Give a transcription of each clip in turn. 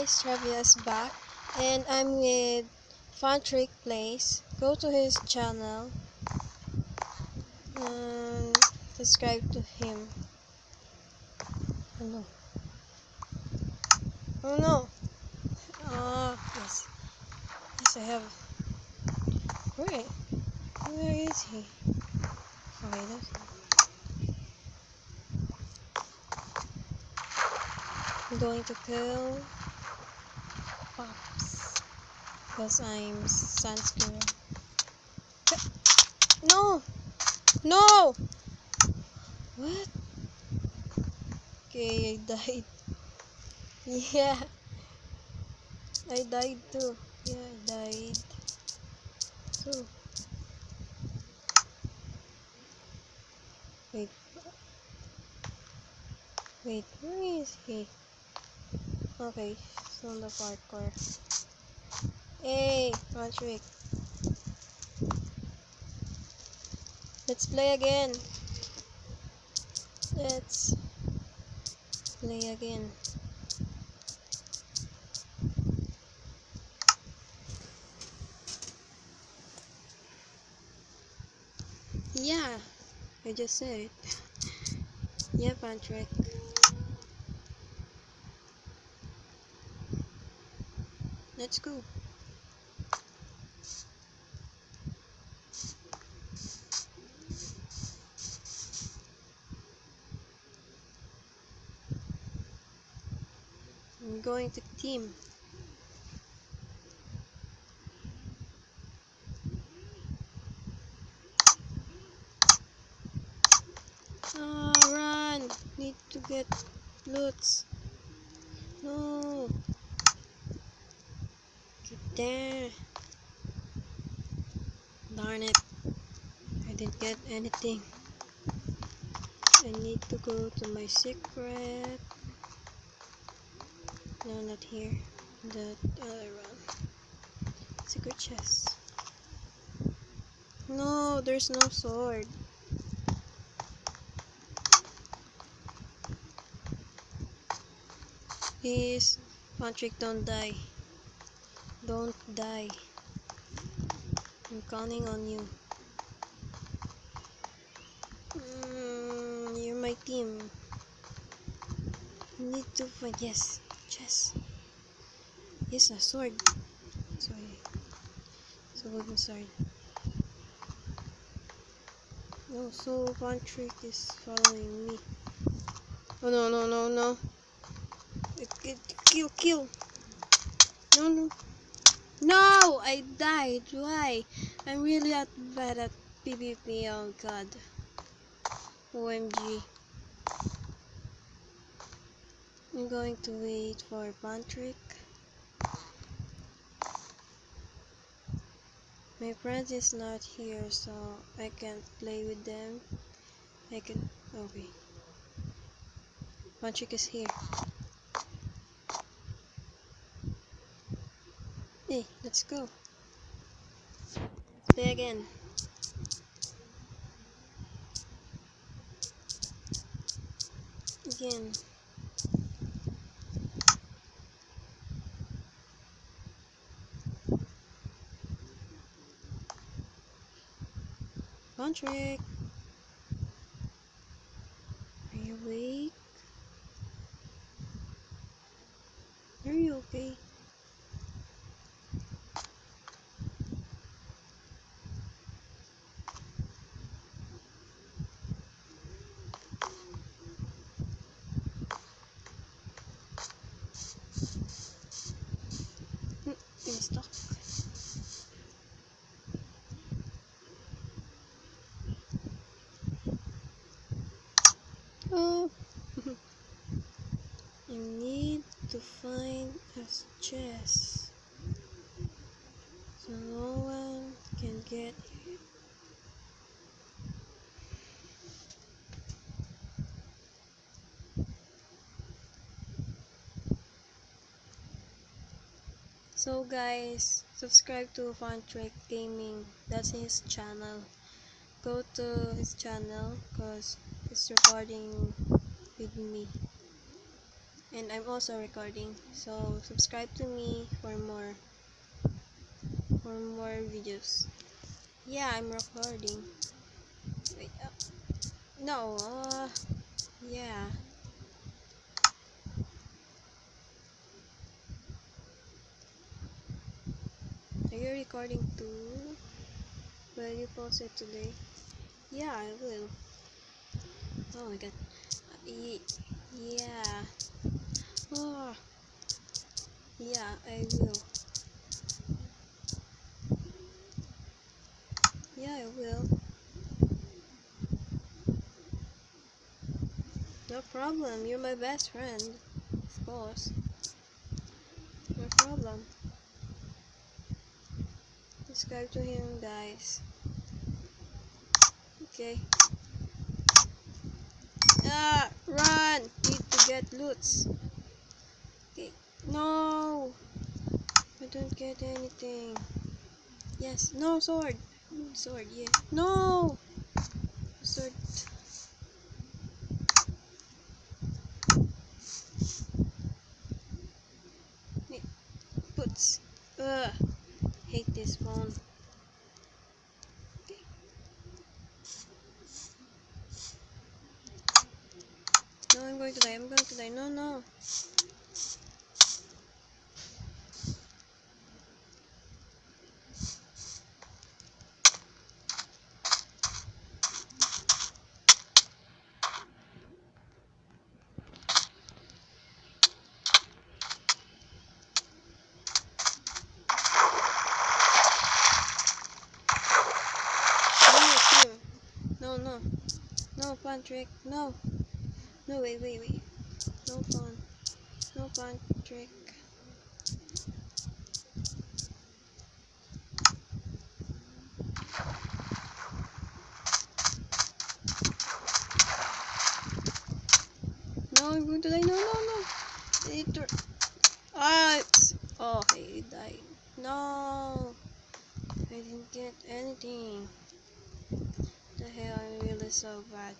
guys, Travis is back and I'm with Fun Trick Plays. Go to his channel and subscribe to him. Oh no. Oh no. Yes. Yes, I have. Where is he? Okay, that's him. I'm going to kill Pops because I'm Sunscreen. No! No! What? Okay, I died. Yeah, I died too. Yeah, I died. So, wait, where is he? Okay, it's on the parkour. Hey, Patrick. Let's play again. Let's play again. Yeah, I just said it. Yeah, Patrick. Let's go. I'm going to team. Run! Need to get loots. No! Get there. Darn it. I didn't get anything. I need to go to my secret. No, not here. The other one. Secret chest. No, there's no sword. Please, Patrick, don't die. Don't die. I'm counting on you. You're my team. You need to find. Yes, chest. Yes, a sword. Sorry. It's a wooden sword. No, so Patrick is following me. Oh no, no, no, no. Kill. No. No, I died. Why? I'm really bad at PvP. Oh god. OMG. I'm going to wait for Patrick. My friend is not here, so I can't play with them. Okay. Patrick is here. Hey, let's go. Let's play again. Patrick, are you awake? Are you okay? I'm stuck. Oh, I need to find a chest so no one can get it. So guys, subscribe to Fun Trick Gaming. That's his channel. Go to his channel because he's recording with me. And I'm also recording, so subscribe to me for more videos. Yeah, I'm recording. Wait, no, yeah. Are you recording too? Will you post it today? Yeah, I will. Oh my god. Yeah. Oh, yeah, I will. Yeah, I will. No problem. You're my best friend. Of course. No problem. Subscribe to him, guys. Okay. Run! Need to get loots. Okay. No! I don't get anything. Yes. No, sword. Sword, yeah. No! Sword. Wait. Puts. Hate this phone. Okay. No, I'm going to die. I'm going to die. No, no. No, team. No, no. No, Patrick. No. No, wait. No fun. No Patrick. No, I'm going to die. No, no, no. Later. Oh, he died. No. I didn't get anything. The hell, I'm really so bad.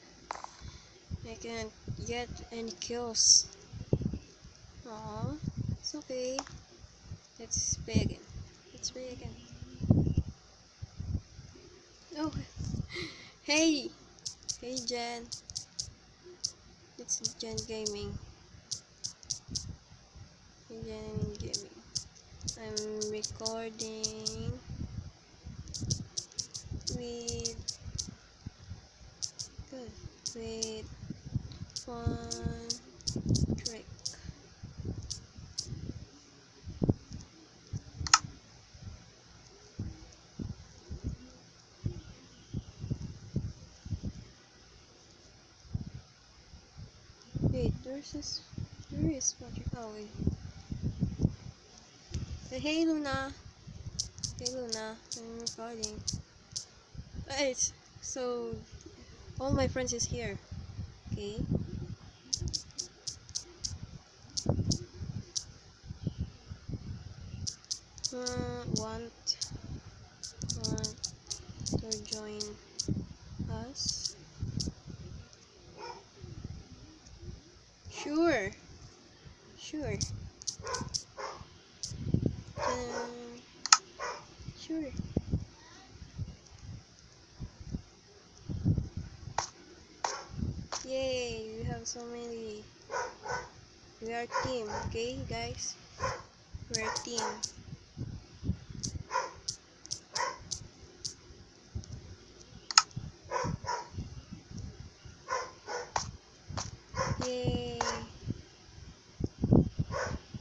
I can't get any kills. Aw, it's okay. Let's play again. Let's play again. Oh, hey! Hey, Jen. It's Jen Gaming. Hey, Jen Gaming. I'm recording with one trick. Wait, where is Patrick? Oh, wait. Hey, Luna. Hey, Luna. I'm recording. It's so all my friends is here. Okay. Want to join us? Sure. Sure. Sure. Yay! We have so many. We are team. Okay, guys. We're a team. Yay!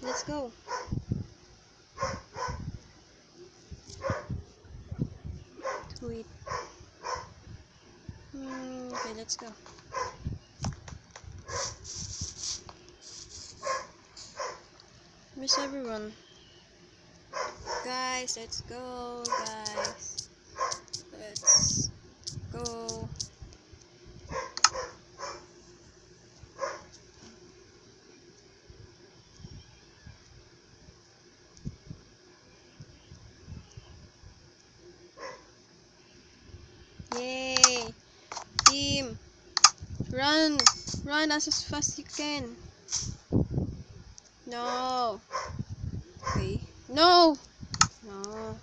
Let's go. Wait. Okay, let's go. Miss everyone. Guys, let's go, guys. Let's go. Yay! Team, run! Run as fast as you can. No. Okay. No. No.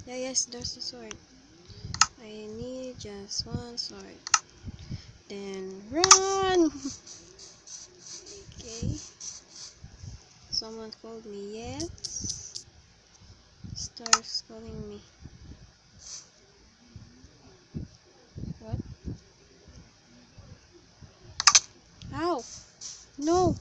Yeah, yes, there's a sword. I need just one sword. Then run. Okay. Someone called me. Yes. Star's calling me. What? Ow. No.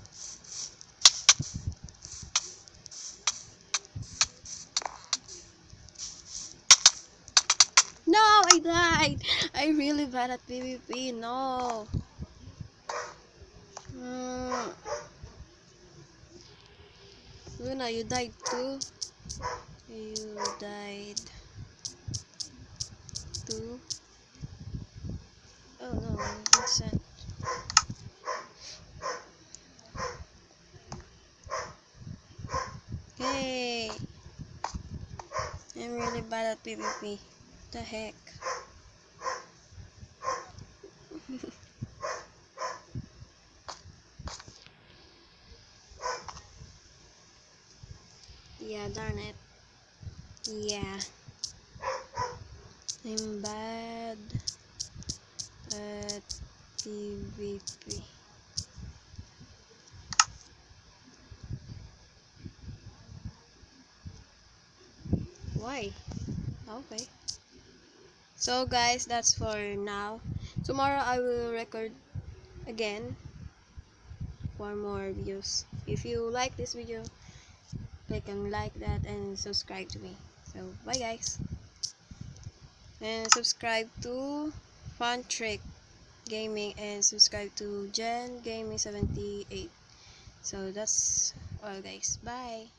No, I died. I really bad at PvP. No. Mm. Luna, you died too. You died too. Oh no, Vincent. Hey, I'm really bad at PvP. The heck? Yeah, darn it. Yeah, I'm bad at PvP. Why? Okay. So guys, that's for now. Tomorrow I will record again for more videos. If you like this video, click on like that and subscribe to me. So bye guys. And subscribe to Fun Trick Gaming and subscribe to Gen Gaming 78. So that's all guys. Bye.